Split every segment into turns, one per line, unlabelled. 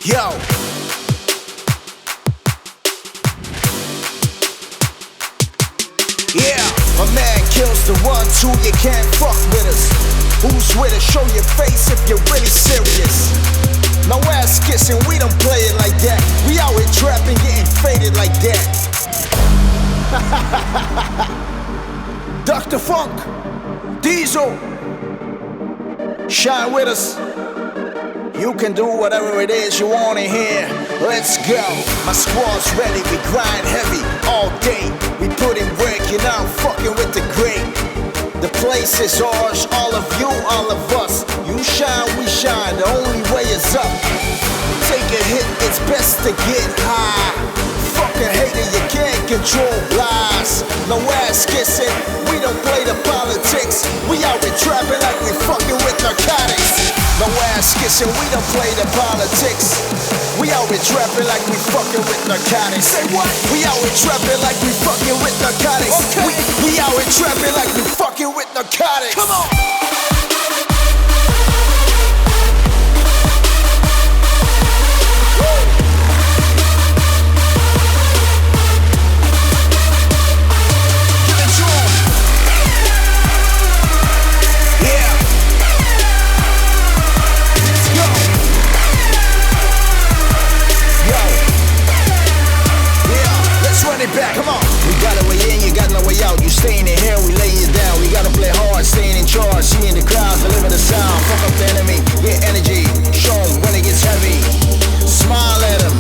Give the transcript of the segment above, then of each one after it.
Yo. Yeah, my man kills the one, two, you can't fuck with us. Who's with us? Show your face if you're really serious. No ass kissing, we don't play it like that. We out here trapping, getting faded like that. Dr. Funk, Diesel, shine with us. You can do whatever it is you want in here. Let's go. My squad's ready, we grind heavy all day. We put in work, you're now fucking with the great. The place is ours, all of you, all of us. You shine, we shine, the only way is up. Take a hit, it's best to get high. Fuck a hater, you can't control lies. No ass kissing, we don't play the politics. We out here trapping like we fucking with narcotics. No ass kissing, we don't play the politics. We out here trapping like we fucking with narcotics. Say what? We out here trapping like we fucking with narcotics. Okay. We out here trapping like we fucking with narcotics. Come on. Back. Come on. We got a way in, you got no way out. You staying in here, we laying you down. We gotta play hard, staying in charge. Seeing the crowd, deliver the sound. Fuck up the enemy, get energy. Show 'em when it gets heavy. Smile at 'em,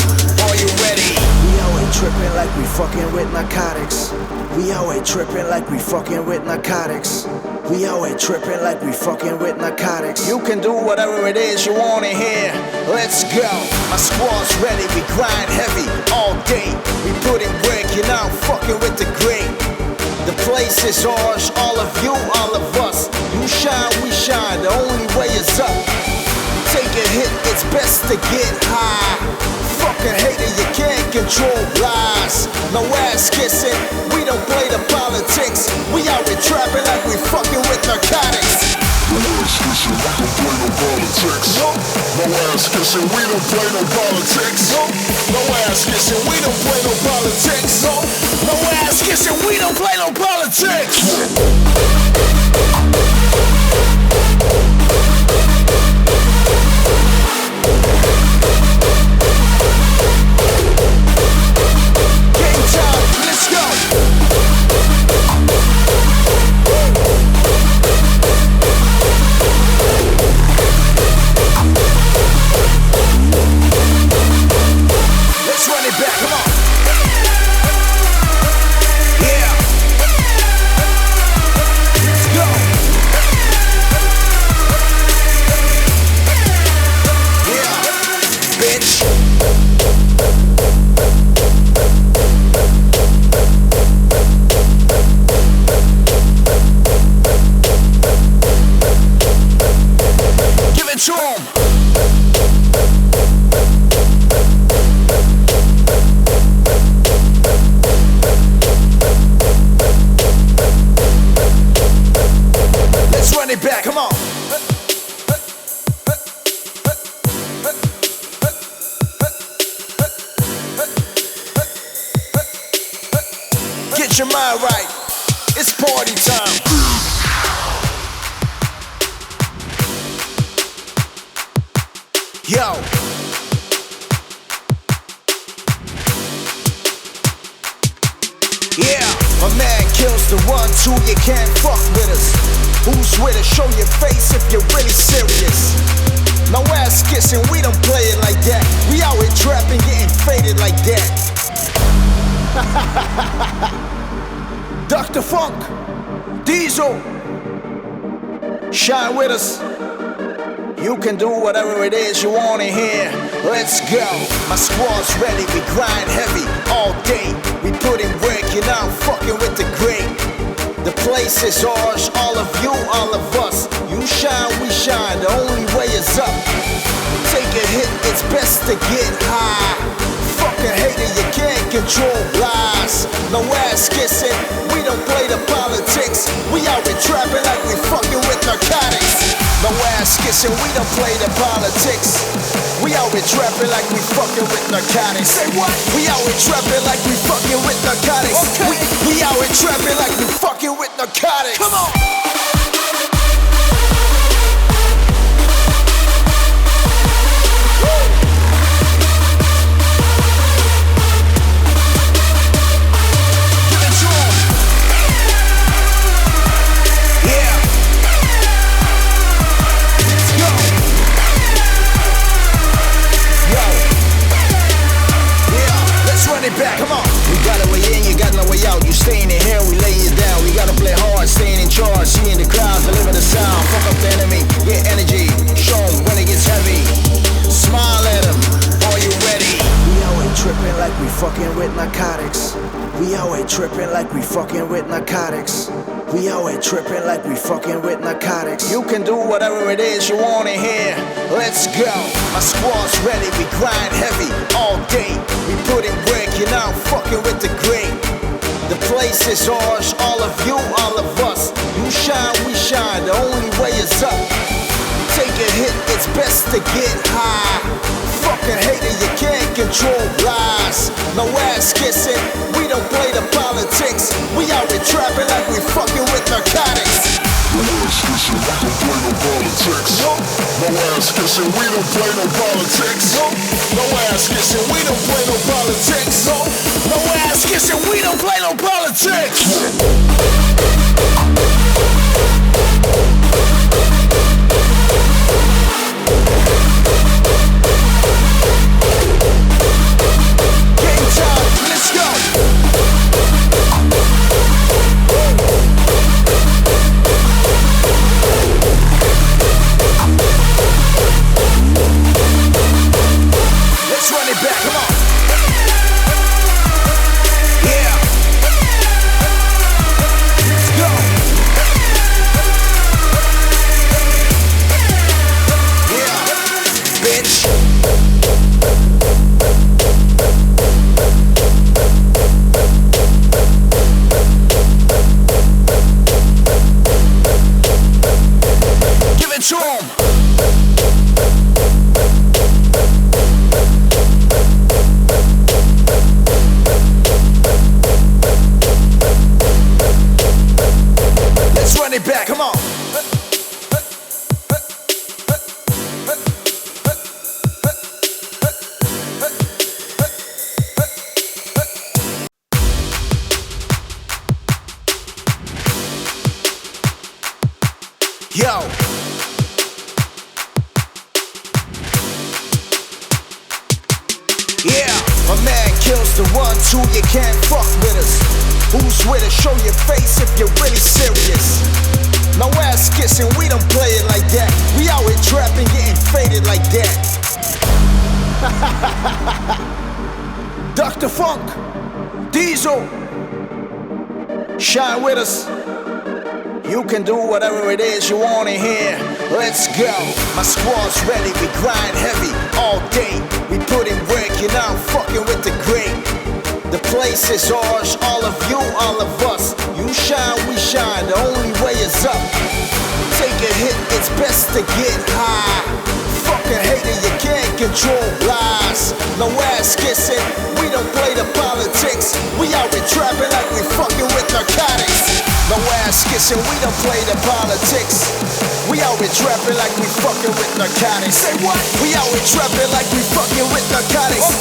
are you ready? We out here tripping like we fucking with narcotics. We out here tripping like we fucking with narcotics. We out here tripping like we fucking with narcotics. You can do whatever it is you want in here. Let's go. My squad's ready, we grind heavy all day. We put in work, you're now fucking with the great. The place is ours, all of you, all of us. You shine, we shine, the only way is up. Take a hit, it's best to get high. Fuck a hater, you can't control lies. No ass kissing, we don't play the politics. We out here trapping like we fucking with narcotics.
No ass kissing, we don't play no politics. No ass kissing, we don't play no politics.
No ass kissing, we don't play no politics. No ass kissing, we don't play no politics. Game time, let's go. Let's run it back, come on. Yeah. Let's go. Yeah, bitch. Give it to 'em. Let's run it back, come on. Get your mind right, it's party time. Yo. Yeah, my man kills the one, two, you can't fuck with us. Who's with us? Show your face if you're really serious. No ass kissing, we don't play it like that. We out here trapping, getting faded like that. Dr. Funk, Diesel, shine with us. You can do whatever it is you want in here. Let's go. My squad's ready, we grind heavy all day. We put in work, you're now fucking with the great. The place is ours, all of you, all of us. You shine, we shine, the only way is up. Take a hit, it's best to get high. Fuck a hater, you can't control lies. No ass kissing, we don't play the politics. We out here trapping like we fucking with narcotics. No ass ass kissing, we don't play the politics. We out here trapping like we fucking with narcotics. Say what? We out here trapping like we fucking with narcotics. Okay. We out here trapping like we fucking with narcotics. Come on. Back. Come on. We got a way in, you got no way out. You staying in here, we lay you down. We gotta play hard, staying in charge. See in the crowd, deliver the sound. Fuck up the enemy, get energy. Show 'em when it gets heavy. Smile at 'em, are you ready? We out here tripping like we fucking with narcotics. We out here tripping like we fucking with narcotics. We out here tripping like we fucking with narcotics. You can do whatever it is you want in here. Let's go. My squad's ready, we grind heavy all day. We put in work, you're now fucking with the great. The place is ours, all of you, all of us. You shine, we shine, the only way is up. Take a hit, it's best to get high. Fucking hater, you can't control lies. No ass kissing, we don't play the politics. We out here trapping like we fucking with narcotics.
No ass kissing, we don't play no politics. No ass kissing, we don't play no politics.
No ass kissing, we don't play no politics. No ass kissing, we don't play no politics. Game time, let's go. Let's run it back, come on. Yeah. Let's go. Yeah, bitch. Give it to 'em. Let's run it back, come on. Yo. Yeah, my man kills the one, two, you can't fuck with us. Who's with us? Show your face if you're really serious. No ass kissing, we don't play it like that. We out here trapping, getting faded like that. Dr. Funk, Diesel, shine with us. You can do whatever it is you want in here. Let's go. My squad's ready, we grind heavy all day. We put in work, you're now fucking with the great. The place is ours, all of you, all of us. You shine, we shine, the only way is up. Take a hit, it's best to get high. Fucking hater, you can't control lies. No ass kissing, we don't play the politics. We out here trapping like we fucking with narcotics. No ass kissing, we don't play the politics. We out here trapping like we fucking with narcotics. Say what? We out here trapping like we fucking with narcotics.